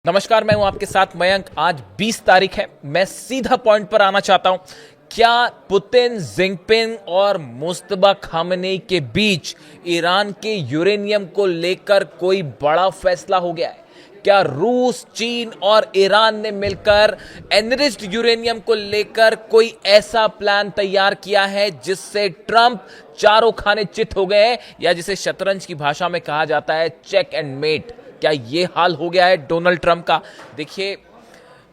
नमस्कार, मैं हूं आपके साथ मयंक। आज 20 तारीख है। मैं सीधा पॉइंट पर आना चाहता हूं। क्या पुतिन, जिनपिंग और मुस्तफा खामेनेई के बीच ईरान के यूरेनियम को लेकर कोई बड़ा फैसला हो गया है? क्या रूस, चीन और ईरान ने मिलकर एनरिच्ड यूरेनियम को लेकर कोई ऐसा प्लान तैयार किया है जिससे ट्रंप चारों खाने चित हो गए हैं, या जिसे शतरंज की भाषा में कहा जाता है चेक एंड मेट? क्या ये हाल हो गया है डोनाल्ड ट्रंप का? देखिए,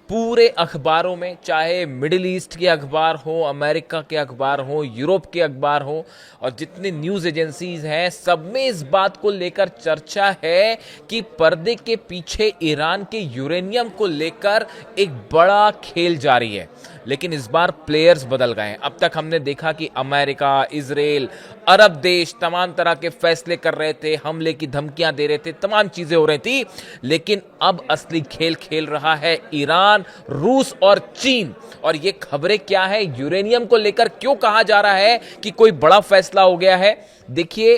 पूरे अखबारों में, चाहे मिडिल ईस्ट के अखबार हो, अमेरिका के अखबार हो, यूरोप के अखबार हो, और जितने न्यूज़ एजेंसीज हैं, सब में इस बात को लेकर चर्चा है कि पर्दे के पीछे ईरान के यूरेनियम को लेकर एक बड़ा खेल जारी है। लेकिन इस बार प्लेयर्स बदल गए हैं। अब तक हमने देखा कि अमेरिका, इजराइल, अरब देश तमाम तरह के फैसले कर रहे थे, हमले की धमकियां दे रहे थे, तमाम चीजें हो रही थी। लेकिन अब असली खेल खेल रहा है ईरान, रूस और चीन। और ये खबरें क्या है, यूरेनियम को लेकर क्यों कहा जा रहा है कि कोई बड़ा फैसला हो गया है? देखिए,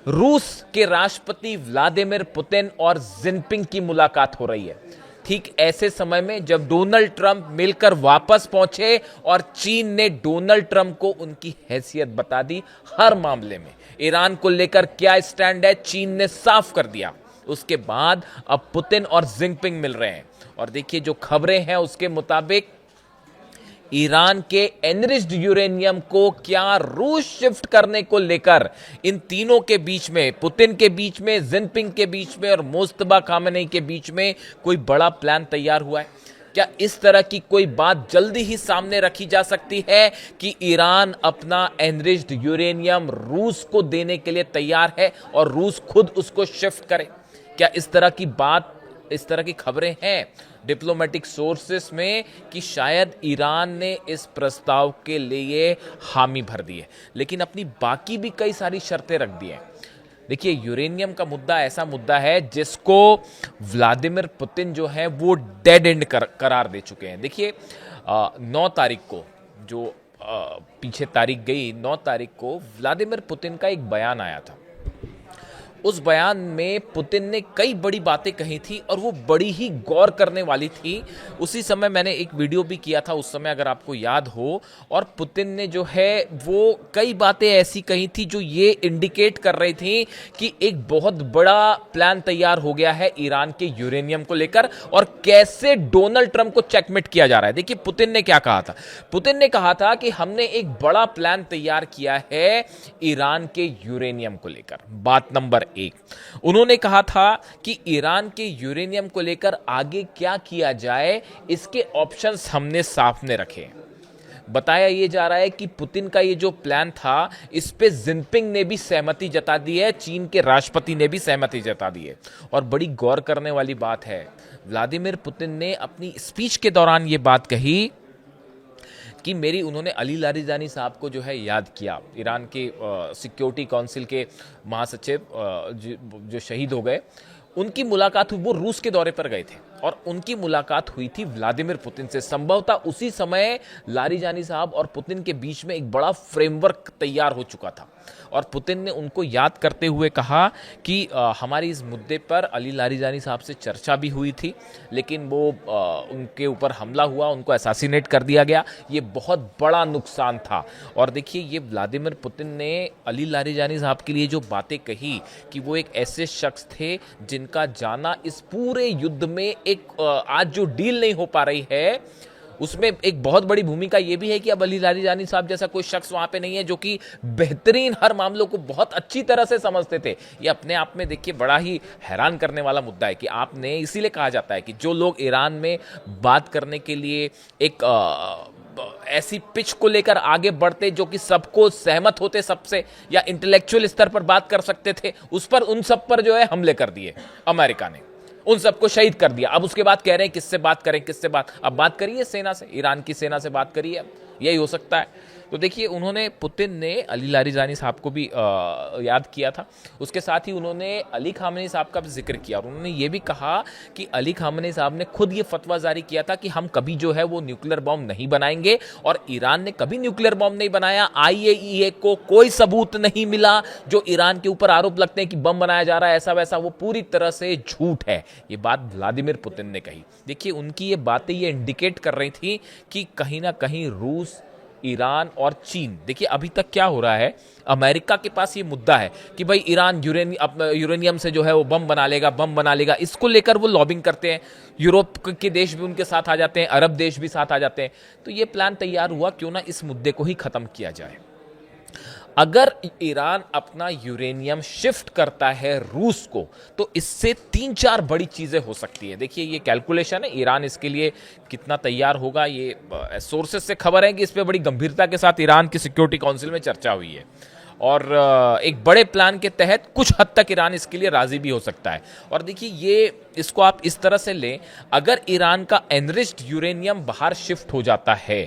रूस के राष्ट्रपति व्लादिमीर पुतिन और जिनपिंग की मुलाकात हो रही है ठीक ऐसे समय में जब डोनाल्ड ट्रंप मिलकर वापस पहुंचे और चीन ने डोनाल्ड ट्रंप को उनकी हैसियत बता दी। हर मामले में ईरान को लेकर क्या स्टैंड है, चीन ने साफ कर दिया। उसके बाद अब पुतिन और जिनपिंग मिल रहे हैं। और देखिए, जो खबरें हैं उसके मुताबिक ईरान के एनरिच्ड यूरेनियम को क्या रूस शिफ्ट करने को लेकर इन तीनों के बीच में, पुतिन के बीच में, जिनपिंग के बीच में और मुस्तफा खामेनेई के बीच में कोई बड़ा प्लान तैयार हुआ है। क्या इस तरह की कोई बात जल्दी ही सामने रखी जा सकती है कि ईरान अपना एनरिच्ड यूरेनियम रूस को देने के लिए तैयार है और रूस खुद उसको शिफ्ट करे? क्या इस तरह की बात, इस तरह की खबरें हैं डिप्लोमेटिक सोर्सेस में कि शायद ईरान ने इस प्रस्ताव के लिए हामी भर दी है, लेकिन अपनी बाकी भी कई सारी शर्तें रख दी हैं। देखिए, यूरेनियम का मुद्दा ऐसा मुद्दा है जिसको व्लादिमीर पुतिन जो है वो डेड एंड करार दे चुके हैं। देखिए, 9 तारीख को, जो पीछे तारीख गई, 9 तारीख को व्लादिमीर पुतिन का एक बयान आया था। उस बयान में पुतिन ने कई बड़ी बातें कही थी और वो बड़ी ही गौर करने वाली थी। उसी समय मैंने एक वीडियो भी किया था उस समय, अगर आपको याद हो। और पुतिन ने जो है वो कई बातें ऐसी कही थी जो ये इंडिकेट कर रही थी कि एक बहुत बड़ा प्लान तैयार हो गया है ईरान के यूरेनियम को लेकर और कैसे डोनाल्ड ट्रंप को चेकमेट किया जा रहा है। देखिए, पुतिन ने क्या कहा था। पुतिन ने कहा था कि हमने एक बड़ा प्लान तैयार किया है ईरान के यूरेनियम को लेकर। बात नंबर 1, उन्होंने कहा था कि ईरान के यूरेनियम को लेकर आगे क्या किया जाए, इसके ऑप्शंस हमने साफ ने रखे। बताया यह जा रहा है कि पुतिन का ये जो प्लान था, इस पे जिनपिंग ने भी सहमति जता दी है, चीन के राष्ट्रपति ने भी सहमति जता दी है। और बड़ी गौर करने वाली बात है, व्लादिमीर पुतिन ने अपनी स्पीच के दौरान ये बात कही कि उन्होंने अली लारिजानी साहब को जो है याद किया, ईरान के सिक्योरिटी काउंसिल के महासचिव जो शहीद हो गए। उनकी मुलाकात हुई, वो रूस के दौरे पर गए थे और उनकी मुलाकात हुई थी व्लादिमीर पुतिन से। संभवतः उसी समय लारिजानी साहब और पुतिन के बीच में एक बड़ा फ्रेमवर्क तैयार हो चुका था। और पुतिन ने उनको याद करते हुए कहा कि हमारी इस मुद्दे पर अली लारिजानी साहब से चर्चा भी हुई थी, लेकिन वो उनके ऊपर हमला हुआ, उनको असैसिनेट कर दिया गया। ये बहुत बड़ा नुकसान था। और देखिए, ये व्लादिमीर पुतिन ने अली लारिजानी साहब के लिए जो बातें कही कि वो एक ऐसे शख्स थे जिनका जाना इस पूरे युद्ध में एक आज जो डील नहीं हो पा रही है उसमें एक बहुत बड़ी भूमिका यह भी है कि अब अली लारिजानी साहब जैसा कोई शख्स वहां पे नहीं है जो कि बेहतरीन हर मामलों को बहुत अच्छी तरह से समझते थे। ये अपने आप में देखिए बड़ा ही हैरान करने वाला मुद्दा है कि आपने, इसीलिए कहा जाता है कि जो लोग ईरान में बात करने के लिए एक ऐसी पिच को लेकर आगे बढ़ते जो कि सबको सहमत होते सबसे, या इंटेलेक्चुअल स्तर पर बात कर सकते थे, उस पर, उन सब पर जो है हमले कर दिए अमेरिका ने, उन सबको शहीद कर दिया। अब उसके बाद कह रहे हैं किससे बात करें, किससे बात? अब बात करिए सेना से, ईरान की सेना से बात करिए। अब यही हो सकता है तो देखिए उन्होंने, पुतिन ने अली लारिजानी साहब को भी याद किया था, उसके साथ ही उन्होंने अली खामेनी साहब का भी जिक्र किया और उन्होंने ये भी कहा कि अली खामेनी साहब ने खुद ये फतवा जारी किया था कि हम कभी जो है वो न्यूक्लियर बॉम्ब नहीं बनाएंगे, और ईरान ने कभी न्यूक्लियर बॉम्ब नहीं बनाया। IAEA को कोई सबूत नहीं मिला। जो ईरान के ऊपर आरोप लगते हैं कि बम बनाया जा रहा है ऐसा वैसा, वो पूरी तरह से झूठ है। ये बात व्लादिमीर पुतिन ने कही। देखिए उनकी ये बातें ये इंडिकेट कर रही थी कि कहीं ना कहीं रूस, ईरान और चीन, देखिए अभी तक क्या हो रहा है, अमेरिका के पास ये मुद्दा है कि भाई ईरान यूरेनियम से जो है वो बम बना लेगा। इसको लेकर वो लॉबिंग करते हैं। यूरोप के देश भी उनके साथ आ जाते हैं, अरब देश भी साथ आ जाते हैं। तो ये प्लान तैयार हुआ, क्यों ना इस मुद्दे को ही खत्म किया जाए। अगर ईरान अपना यूरेनियम शिफ्ट करता है रूस को, तो इससे 3-4 बड़ी चीजें हो सकती है। देखिए ये कैलकुलेशन है, ईरान इसके लिए कितना तैयार होगा, ये सोर्सेस से खबर है कि इस पे बड़ी गंभीरता के साथ ईरान की सिक्योरिटी काउंसिल में चर्चा हुई है और एक बड़े प्लान के तहत कुछ हद तक ईरान इसके लिए राजी भी हो सकता है। और देखिए ये, इसको आप इस तरह से लें, अगर ईरान का एनरिच्ड यूरेनियम बाहर शिफ्ट हो जाता है,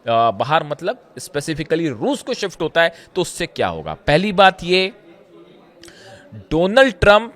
बाहर मतलब स्पेसिफिकली रूस को शिफ्ट होता है, तो उससे क्या होगा। पहली बात ये, डोनाल्ड ट्रंप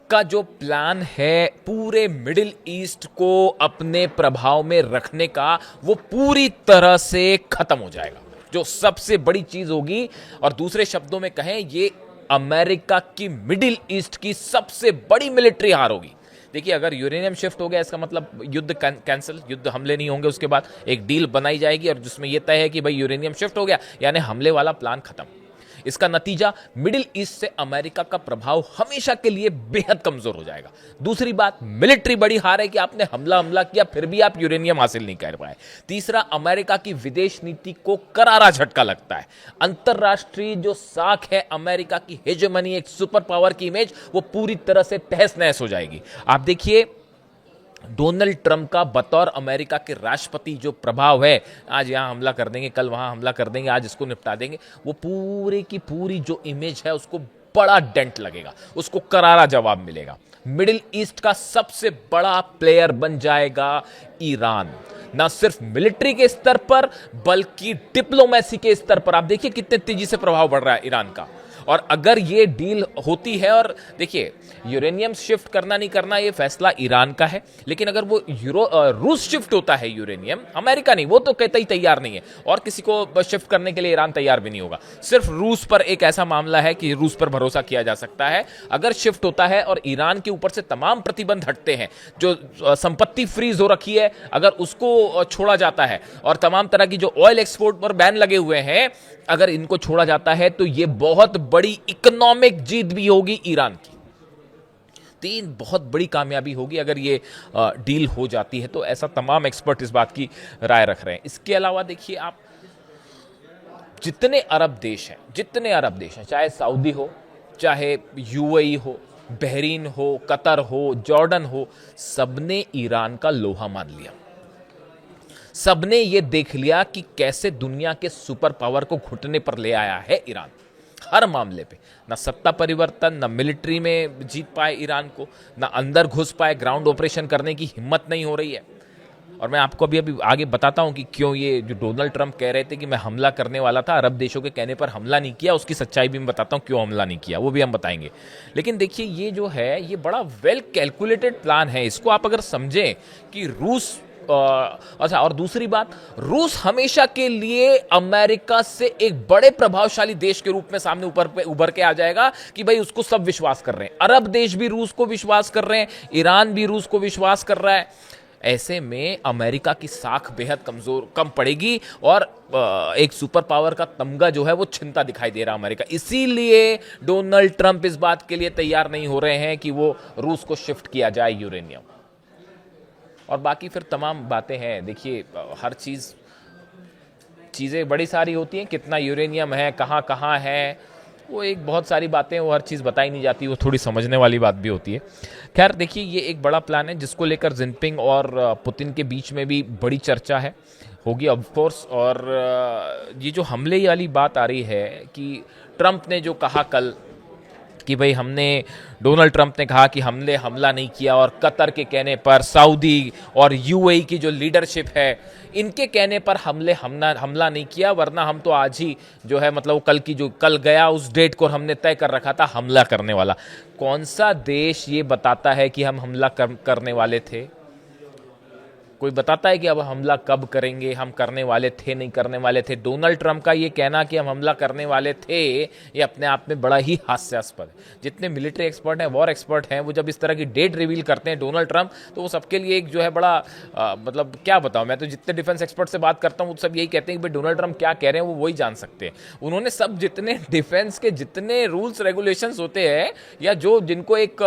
का जो प्लान है पूरे मिडिल ईस्ट को अपने प्रभाव में रखने का, वो पूरी तरह से खत्म हो जाएगा, जो सबसे बड़ी चीज होगी। और दूसरे शब्दों में कहें, ये अमेरिका की मिडिल ईस्ट की सबसे बड़ी मिलिट्री हार होगी। देखिए अगर यूरेनियम शिफ्ट हो गया, इसका मतलब युद्ध कैंसिल, युद्ध हमले नहीं होंगे। उसके बाद एक डील बनाई जाएगी और जिसमें यह तय है कि भाई यूरेनियम शिफ्ट हो गया, यानी हमले वाला प्लान खत्म। इसका नतीजा मिडिल ईस्ट से अमेरिका का प्रभाव हमेशा के लिए बेहद कमजोर हो जाएगा। दूसरी बात, मिलिट्री बड़ी हार है कि आपने हमला किया फिर भी आप यूरेनियम हासिल नहीं कर पाए। तीसरा, अमेरिका की विदेश नीति को करारा झटका लगता है। अंतरराष्ट्रीय जो साख है अमेरिका की हेजेमनी, एक सुपर पावर की इमेज, वो पूरी तरह से तहस नहस हो जाएगी। आप देखिए डोनाल्ड ट्रंप का बतौर अमेरिका के राष्ट्रपति जो प्रभाव है, आज यहां हमला कर देंगे, कल वहां हमला कर देंगे, आज इसको निपटा देंगे, वो पूरी की पूरी जो इमेज है उसको बड़ा डेंट लगेगा, उसको करारा जवाब मिलेगा। मिडिल ईस्ट का सबसे बड़ा प्लेयर बन जाएगा ईरान, ना सिर्फ मिलिट्री के स्तर पर बल्कि डिप्लोमेसी के स्तर पर। आप देखिए कितने तेजी से प्रभाव बढ़ रहा है ईरान का। और अगर ये डील होती है, और देखिए यूरेनियम शिफ्ट करना नहीं करना ये फैसला ईरान का है, लेकिन अगर वो रूस शिफ्ट होता है यूरेनियम, अमेरिका नहीं, वो तो कहता ही तैयार नहीं है, और किसी को शिफ्ट करने के लिए ईरान तैयार भी नहीं होगा। सिर्फ रूस पर एक ऐसा मामला है कि रूस पर भरोसा किया जा सकता है। अगर शिफ्ट होता है और ईरान के ऊपर से तमाम प्रतिबंध हटते हैं, जो संपत्ति फ्रीज हो रखी है अगर उसको छोड़ा जाता है, और तमाम तरह की जो ऑयल एक्सपोर्ट पर बैन लगे हुए हैं अगर इनको छोड़ा जाता है, तो ये बहुत बड़ी इकोनॉमिक जीत भी होगी ईरान की। तीन बहुत बड़ी कामयाबी होगी अगर ये डील हो जाती है, तो ऐसा तमाम एक्सपर्ट इस बात की राय रख रहे हैं। इसके अलावा देखिए आप, जितने अरब देश हैं, चाहे सऊदी हो, चाहे यूएई हो, बहरीन हो, कतर हो, जॉर्डन हो, सबने ईरान का लोहा मान लिया। सबने ये देख लिया कि कैसे दुनिया के सुपर पावर को घुटने पर ले आया है ईरान। हर मामले पे ना सत्ता परिवर्तन, ना मिलिट्री में जीत पाए ईरान को, ना अंदर घुस पाए, ग्राउंड ऑपरेशन करने की हिम्मत नहीं हो रही है। और मैं आपको अभी आगे बताता हूं कि क्यों ये जो डोनाल्ड ट्रंप कह रहे थे कि मैं हमला करने वाला था, अरब देशों के कहने पर हमला नहीं किया, उसकी सच्चाई भी मैं बताता हूं क्यों हमला नहीं किया, वो भी हम बताएंगे। लेकिन देखिए ये जो है ये बड़ा वेल कैलकुलेटेड प्लान है। इसको आप अगर समझें कि रूस, अच्छा, और दूसरी बात, रूस हमेशा के लिए अमेरिका से एक बड़े प्रभावशाली देश के रूप में सामने उभर के आ जाएगा कि भाई उसको सब विश्वास कर रहे हैं। अरब देश भी रूस को विश्वास कर रहे हैं, ईरान भी रूस को विश्वास कर रहा है। ऐसे में अमेरिका की साख बेहद कम पड़ेगी और एक सुपर पावर का तमगा जो है वो छिनता दिखाई दे रहा है अमेरिका। इसीलिए डोनाल्ड ट्रंप इस बात के लिए तैयार नहीं हो रहे हैं कि वो रूस को शिफ्ट किया जाए यूरेनियम। और बाकी फिर तमाम बातें हैं। देखिए हर चीज़ें बड़ी सारी होती हैं, कितना यूरेनियम है, कहाँ कहाँ है, वो एक बहुत सारी बातें, वो हर चीज़ बताई नहीं जाती, वो थोड़ी समझने वाली बात भी होती है। खैर देखिए ये एक बड़ा प्लान है जिसको लेकर जिनपिंग और पुतिन के बीच में भी बड़ी चर्चा है, होगी ऑफ कोर्स। और ये जो हमले वाली बात आ रही है कि ट्रंप ने जो कहा कल कि भाई हमने, डोनाल्ड ट्रंप ने कहा कि हमने हमला नहीं किया, और कतर के कहने पर, सऊदी और यूएई की जो लीडरशिप है इनके कहने पर हमला नहीं किया, वरना हम तो आज ही जो है मतलब कल गया उस डेट को हमने तय कर रखा था हमला करने वाला। कौन सा देश ये बताता है कि हम हमला करने वाले थे? कोई बताता है कि अब हमला कब करेंगे? हम करने वाले थे, नहीं करने वाले थे? डोनाल्ड ट्रंप का ये कहना कि हम हमला करने वाले थे, ये अपने आप में बड़ा ही हास्यास्पद है। जितने मिलिट्री एक्सपर्ट हैं, वॉर एक्सपर्ट हैं, वो जब इस तरह की डेट रिवील करते हैं डोनाल्ड ट्रंप, तो वो सबके लिए एक जो है बड़ा मतलब क्या बताऊं, मैं तो जितने डिफेंस एक्सपर्ट से बात करता हूं वो सब यही कहते हैं कि भाई डोनाल्ड ट्रंप क्या कह रहे हैं वो वही जान सकते हैं। उन्होंने सब जितने डिफेंस के जितने रूल्स रेगुलेशंस होते हैं, या जो जिनको एक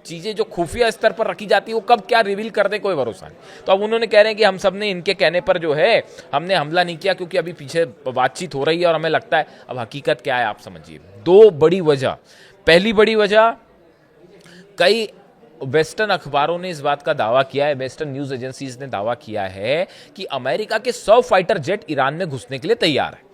चीजें जो खुफिया स्तर पर रखी जाती है, वो कब क्या रिवील कर दे कोई भरोसा नहीं। तो अब उन्होंने कह रहे हैं कि हम सब ने इनके कहने पर जो है हमने हमला नहीं किया, क्योंकि अभी पीछे बातचीत हो रही है और हमें लगता है। अब हकीकत क्या है आप समझिए। दो बड़ी वजह। पहली बड़ी वजह, कई वेस्टर्न अखबारों ने इस बात का दावा किया है, वेस्टर्न न्यूज एजेंसीज ने दावा किया है कि अमेरिका के 100 फाइटर जेट ईरान में घुसने के लिए तैयार है।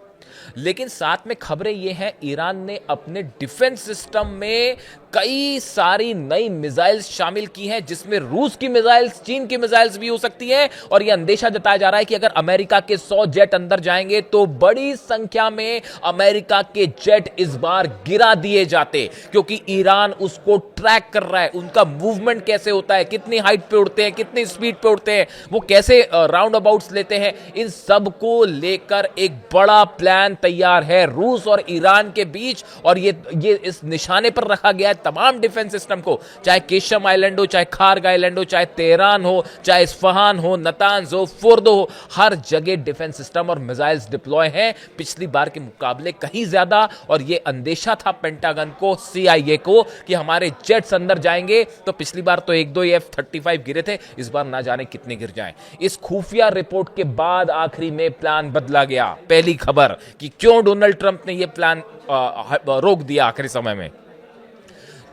लेकिन साथ में खबरें यह हैं, ईरान ने अपने डिफेंस सिस्टम में कई सारी नई मिसाइल्स शामिल की हैं, जिसमें रूस की मिसाइल्स, चीन की मिसाइल्स भी हो सकती हैं। और यह अंदेशा जताया जा रहा है कि अगर अमेरिका के 100 जेट अंदर जाएंगे तो बड़ी संख्या में अमेरिका के जेट इस बार गिरा दिए जाते, क्योंकि ईरान उसको ट्रैक कर रहा है। उनका मूवमेंट कैसे होता है, कितनी हाइट पे उड़ते हैं, कितनी स्पीड पे उड़ते हैं, वो कैसे राउंड अबाउट्स लेते हैं, इन सब को लेकर एक बड़ा प्लान तैयार है रूस और ईरान के बीच। और ये इस निशाने पर रखा गया है तमाम डिफेंस सिस्टम को, चाहे केशम आइलैंड हो, चाहे खार्ग आइलैंड हो, चाहे तेहरान हो, चाहे इस्फहान हो, नतांज हो, फोर्दो हो, हर जगह डिफेंस सिस्टम और मिसाइल्स डिप्लॉय हैं, पिछली बार के मुकाबले कहीं ज्यादा। और ये अंदेशा था पेंटागन को, सीआईए को, कि हमारे जेट्स अंदर जाएंगे तो पिछली बार तो 1-2 F-35 गिरे थे, इस बार ना जाने कितने गिर जाएं। इस खुफिया रिपोर्ट के बाद आखिरी में प्लान बदला गया। पहली खबर कि क्यों डोनाल्ड ट्रंप ने यह प्लान रोक दिया आखिरी समय में।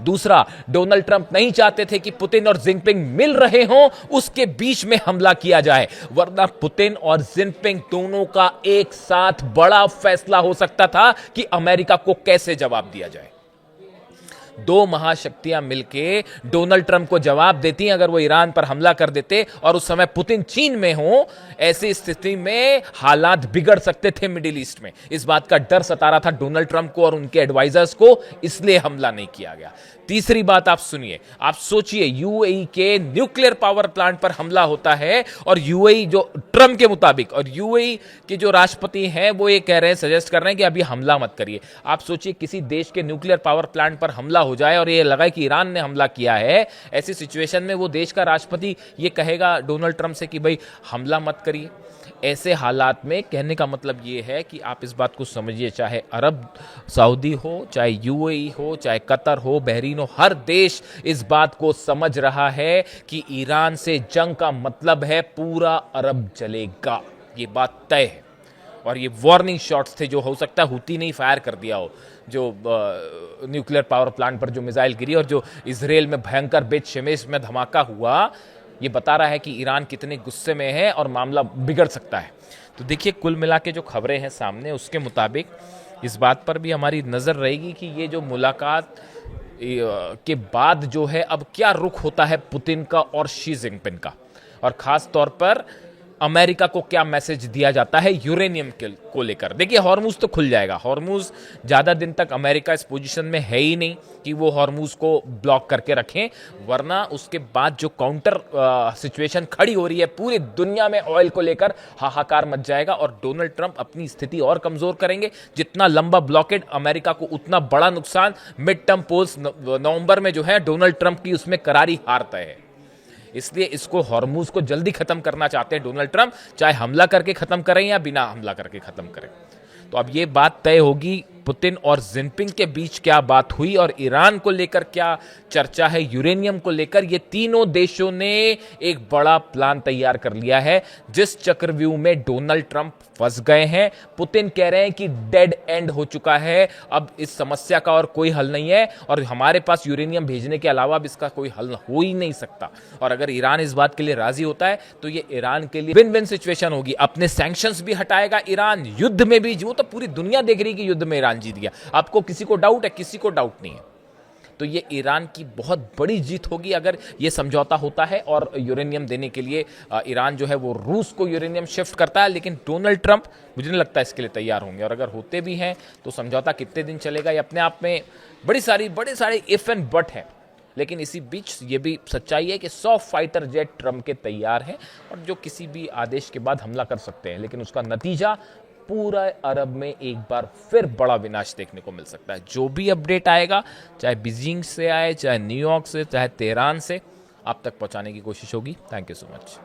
दूसरा, डोनाल्ड ट्रंप नहीं चाहते थे कि पुतिन और जिनपिंग मिल रहे हों, उसके बीच में हमला किया जाए, वरना पुतिन और जिनपिंग दोनों का एक साथ बड़ा फैसला हो सकता था कि अमेरिका को कैसे जवाब दिया जाए। दो महाशक्तियां मिलके डोनाल्ड ट्रंप को जवाब देती अगर वो ईरान पर हमला कर देते, और उस समय पुतिन चीन में हो, ऐसी स्थिति में हालात बिगड़ सकते थे मिडिल ईस्ट में। इस बात का डर सता रहा था डोनाल्ड ट्रंप को और उनके एडवाइजर्स को, इसलिए हमला नहीं किया गया। तीसरी बात आप सुनिए, आप सोचिए, यूएई के न्यूक्लियर पावर प्लांट पर हमला होता है, और यूएई जो ट्रंप के मुताबिक, और यूएई के जो राष्ट्रपति हैं वो ये कह रहे हैं, सजेस्ट कर रहे हैं कि अभी हमला मत करिए। आप सोचिए किसी देश के न्यूक्लियर पावर प्लांट पर हमला हो जाए और ये लगा कि ईरान ने हमला किया है, ऐसी सिचुएशन में वो देश का राष्ट्रपति ये कहेगा डोनाल्ड ट्रंप से कि भाई हमला मत करिए। ऐसे हालात में कहने का मतलब ये है कि आप इस बात को समझिए, चाहे अरब सऊदी हो, चाहे यूएई हो, चाहे कतर हो, बहरीन हो, हर देश इस बात को समझ रहा है कि ईरान से जंग का मतलब है पूरा अरब जलेगा। ये बात तय है। और ये वार्निंग शॉट्स थे, जो हो सकता है हुती नहीं फायर कर दिया हो, जो न्यूक्लियर पावर प्लांट पर जो मिसाइल गिरी और जो इजराइल में भयंकर बेत शेमेश में धमाका हुआ, ये बता रहा है कि ईरान कितने गुस्से में है और मामला बिगड़ सकता है। तो देखिए, कुल मिला के जो खबरें हैं सामने, उसके मुताबिक इस बात पर भी हमारी नज़र रहेगी कि ये जो मुलाकात के बाद जो है अब क्या रुख होता है पुतिन का और शी जिनपिंग का, और ख़ास तौर पर अमेरिका को क्या मैसेज दिया जाता है यूरेनियम को लेकर। देखिए, हॉर्मूज तो खुल जाएगा, हॉर्मूज ज़्यादा दिन तक अमेरिका इस पोजीशन में है ही नहीं कि वो हॉर्मूज को ब्लॉक करके रखें, वरना उसके बाद जो काउंटर सिचुएशन खड़ी हो रही है पूरी दुनिया में ऑयल को लेकर, हाहाकार मच जाएगा और डोनाल्ड ट्रंप अपनी स्थिति और कमज़ोर करेंगे। जितना लंबा ब्लॉकेड अमेरिका को, उतना बड़ा नुकसान। मिड टर्म पोल्स नवंबर में जो है डोनाल्ड ट्रंप की, उसमें करारी हार तय है। इसलिए इसको, हॉर्मूज को जल्दी खत्म करना चाहते हैं डोनाल्ड ट्रंप, चाहे हमला करके खत्म करें या बिना हमला करके खत्म करें। तो अब ये बात तय होगी पुतिन और जिनपिंग के बीच क्या बात हुई और ईरान को लेकर क्या चर्चा है, यूरेनियम को लेकर। ये तीनों देशों ने एक बड़ा प्लान तैयार कर लिया है, जिस चक्रव्यूह में डोनाल्ड ट्रंप फंस गए हैं। पुतिन कह रहे हैं कि डेड एंड हो चुका है, अब इस समस्या का और कोई हल नहीं है, और हमारे पास यूरेनियम भेजने के अलावा अब इसका कोई हल हो ही नहीं सकता। और अगर ईरान इस बात के लिए राजी होता है तो ये ईरान के लिए विन विन सिचुएशन होगी। अपने सैंक्शंस भी हटाएगा ईरान, युद्ध में भी, वो तो पूरी दुनिया देख रही है कि युद्ध में ईरान जीत गया। आपको किसी को डाउट है? किसी को डाउट नहीं है। तो ये ईरान की बहुत बड़ी जीत होगी अगर ये समझौता होता है और यूरेनियम देने के लिए ईरान जो है वो रूस को यूरेनियम शिफ्ट करता है। लेकिन डोनाल्ड ट्रंप मुझे नहीं लगता इसके लिए तैयार होंगे, और अगर होते भी हैं तो समझौता कितने दिन चलेगा ये अपने आप में बड़े सारे इफ एंड बट है। लेकिन इसी बीच ये भी सच्चाई है कि 100 फाइटर जेट ट्रंप के तैयार हैं और जो किसी भी आदेश के बाद हमला कर सकते हैं, लेकिन उसका नतीजा पूरा अरब में एक बार फिर बड़ा विनाश देखने को मिल सकता है। जो भी अपडेट आएगा, चाहे बीजिंग से आए, चाहे न्यूयॉर्क से, चाहे तेहरान से, आप तक पहुंचाने की कोशिश होगी। Thank you so much.